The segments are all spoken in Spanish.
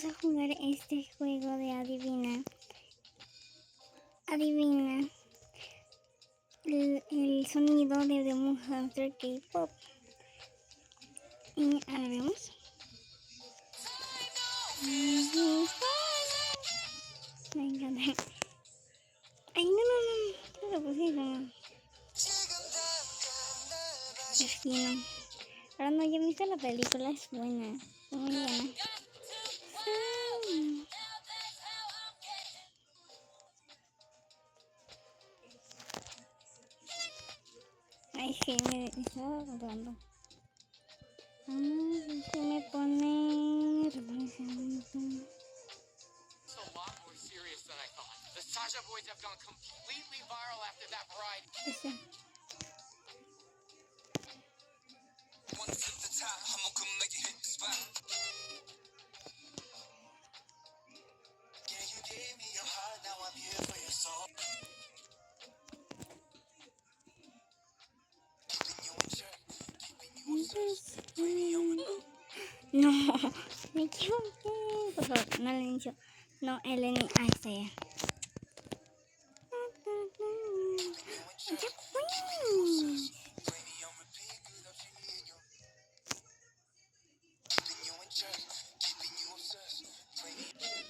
vamos a jugar este juego de adivina. Adivina el sonido de Demon Hunter K-pop. Y ahora vemos. Me encanta. Ay, no lo pusieron. Es que no. Ahora no, yo he visto la película, es buena. Muy buena. Ay, sí, me estaba hablando. Se me pone... Ese. No, me equivoqué. Por favor, no el inicio. No, el inicio. Ahí está ya.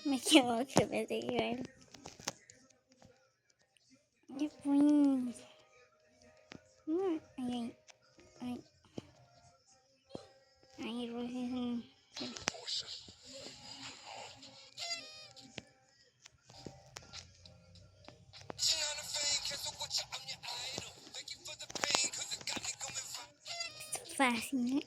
Me equivoqué, pensé que iba a ir. Ya pues. Ay, ay, ay. Ay, Rosy. Fácil, ¿eh?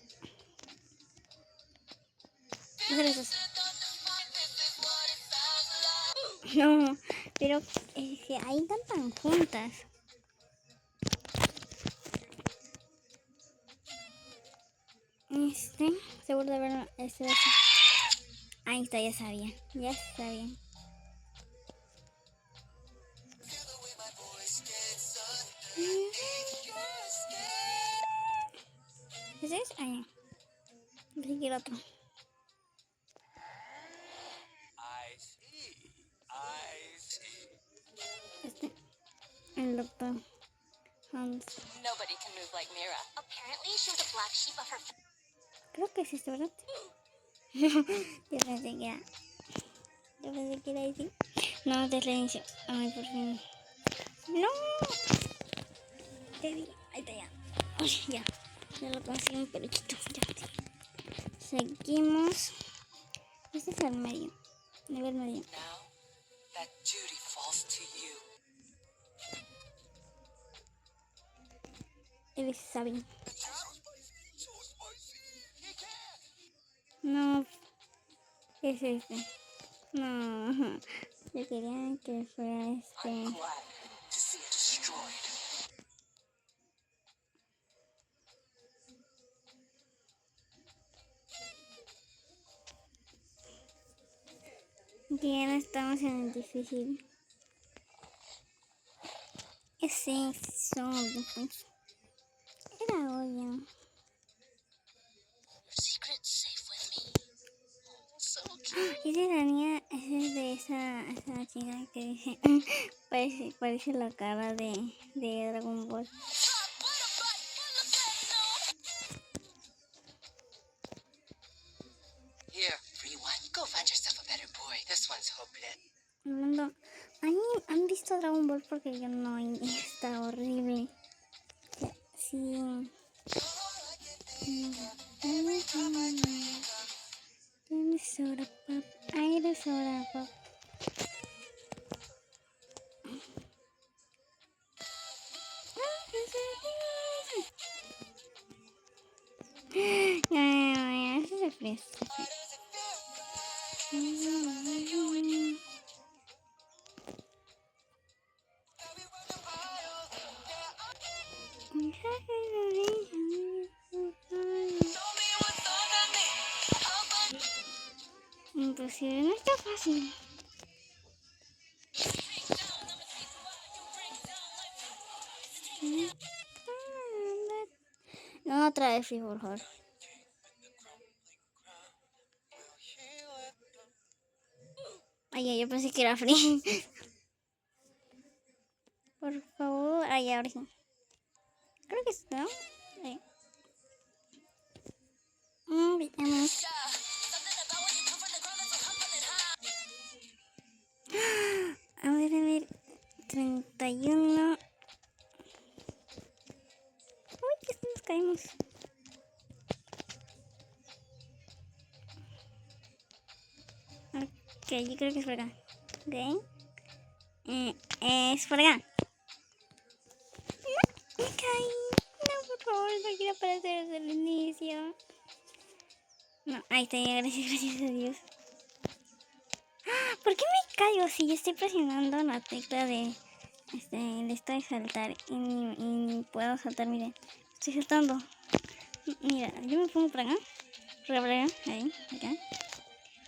No, pero es que ahí cantan juntas. Seguro de verlo. Ahí está, ya sabía. Ya sabía. ¿Ese es? Ahí. Pensé que era otro. El doctor Hans. Creo que es este, ¿verdad? Yo pensé que era. Yo pensé que era ese. No, te reinicio. Ay, por fin. ¡No! Te vi. Ahí está ya. Uy, ya. Ya lo conseguí un peluchito. Ya. Seguimos. Este es el medio. Nivel medio. Él está bien. No. Es este. No. Yo quería que fuera este. Ya no estamos en el difícil. Es eso. Pues. Era obvio. Esa es la niña, esa es de esa chica que dice, parece la cara de Dragon Ball. Hablando, ¿han visto Dragon Ball? Porque yo no, y está horrible. Sí. Soda pop, aire soda pop. No, eso es fresco. Imposible, no está fácil. No, otra vez, por favor. Ay, yo pensé que era free. Por favor. Ay, ahora sí. Creo que está. Ahí. Veamos. A ver. 31. Uy, que nos caímos. Ok, yo creo que es por acá. Ok. Es por acá. No, me caí. No, por favor, no quiero aparecer desde el inicio. No, ahí está, ya, gracias a Dios. ¿Por qué me caigo si yo estoy presionando la tecla de de saltar y ni puedo saltar? Miren, estoy saltando. Mira, yo me pongo por acá. Por acá, ahí, acá.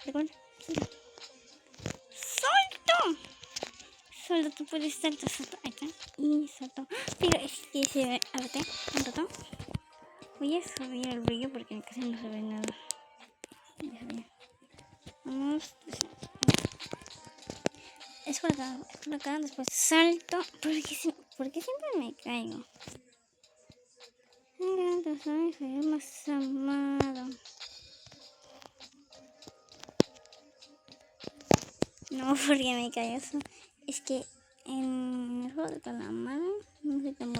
Recuerda. ¡Salto! Solo tú puedes salto, ahí está. Y salto. Pero es que se ve, a ver, un rato. Voy a subir el brillo porque casi no se ve nada. Vamos. Es por acá, después salto. ¿Por qué siempre me caigo? Soy el más amado. No, porque me caigo eso. Es que en el juego de calamar no sé cómo.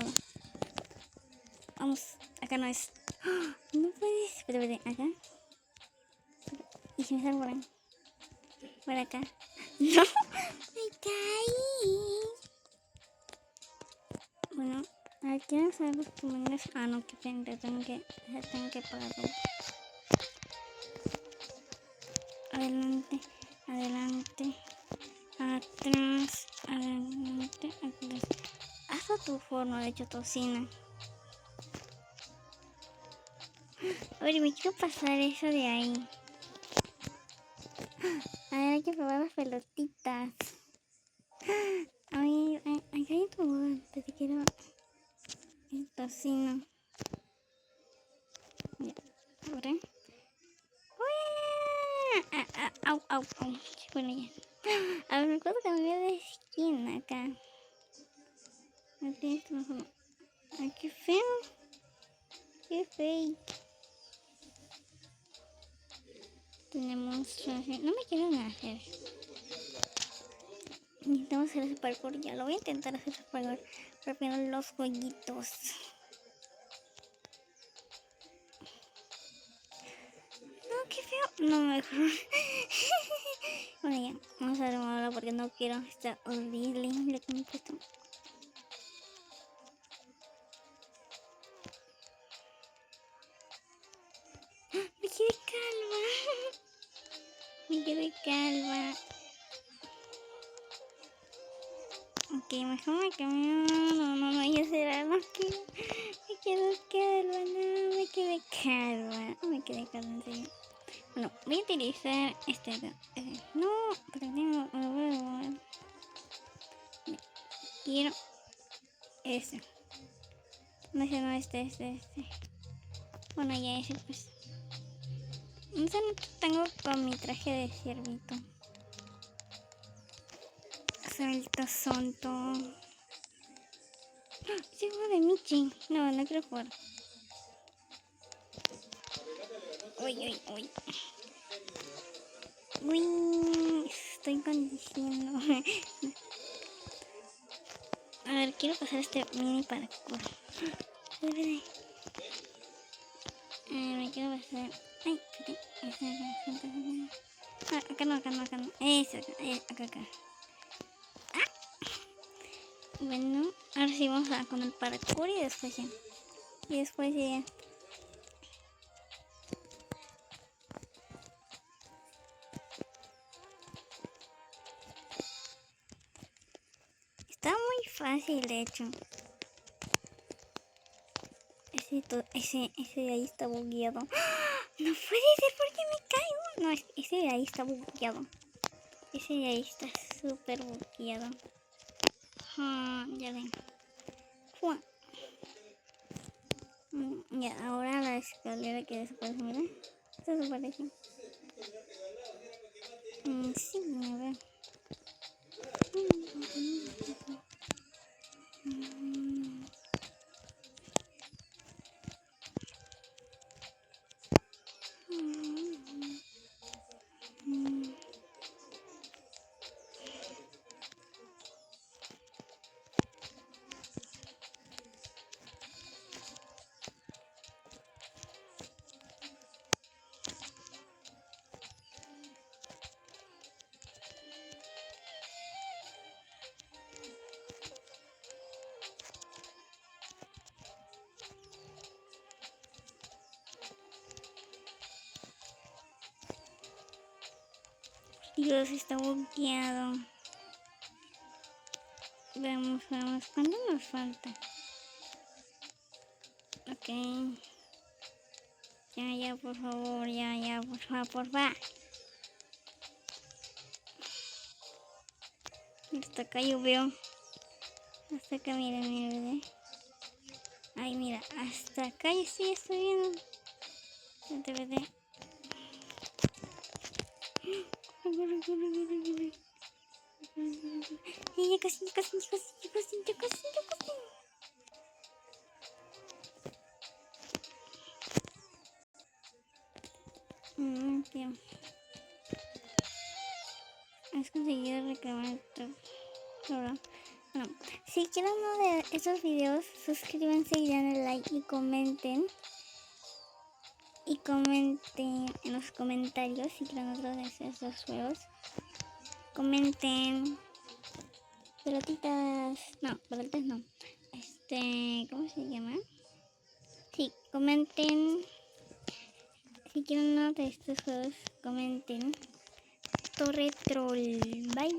Vamos, acá no es. ¡Oh! No puedes. Espera, acá. Y si me salgo por ahí. Por acá. No, me caí. Bueno, a ver, quiero saber los comandos. Ah, no, qué pena, tengo que pagarlo. Adelante, atrás, adelante, atrás. Haz a tu forno de chotocina. A ver, me quiero pasar eso de ahí. A ver, hay que probar las pelotitas. Ay, acá hay tu boda, te quiero el tocino. Ya, ahora. Au. Bueno, ya. A ver, me puedo cambiar de skin acá. Ay, qué feo. Qué feo. Tenemos. No me quieren hacer. Necesitamos hacer ese parkour. Ya lo voy a intentar hacer ese parkour. Rompiendo los jueguitos. No, qué feo. No, mejor. Bueno, ya. Vamos a removerlo porque no quiero. Está horrible lo que me he puesto. Me quedé calma. Me quedé calma. Ok, mejor me cambio. No, ya será. No quiero. Me quedé calma. No, me quedé calma. Me quedé calma, en serio. Bueno, voy a utilizar este acá. No, pero tengo. Quiero este. No, este. Bueno, ya ese, pues. No sé, no tengo con mi traje de ciervito. Suelto, sonto. Ese juego de Michi. No quiero jugar. Uy. Uy, estoy condiciendo. A ver, quiero pasar este mini parkour. Me quiero pasar. Ay, acá no. Eso, acá. Bueno, ahora sí vamos a con el parkour y después ya. Está muy fácil, de hecho. Ese de ahí está bugueado. ¡Ah! No puede ser porque me caigo. No, ese de ahí está bugueado. Ese de ahí está súper bugueado. Ya ven. Ya, ahora la escalera que desaparece, mira. Esto desaparece. Sí, a ver. Dios, está bugueado. Veamos, ¿cuánto nos falta? Ok. Ya, por favor, ya, por favor. Hasta acá llovió. Hasta acá, mira, ¿verdad? Ay, mira, hasta acá ya sí estoy viendo. Vete. Corre. Ya casi. Tío. Has conseguido reclamar esto. Bueno, si quieren uno de esos videos, suscríbanse y den el like y comenten. Y comenten en los comentarios si quieren otro de esos juegos. Comenten. Pelotitas. No, pelotitas no. ¿Cómo se llama? Sí, comenten. Si quieren uno de estos juegos, comenten. Torre Troll. Bye.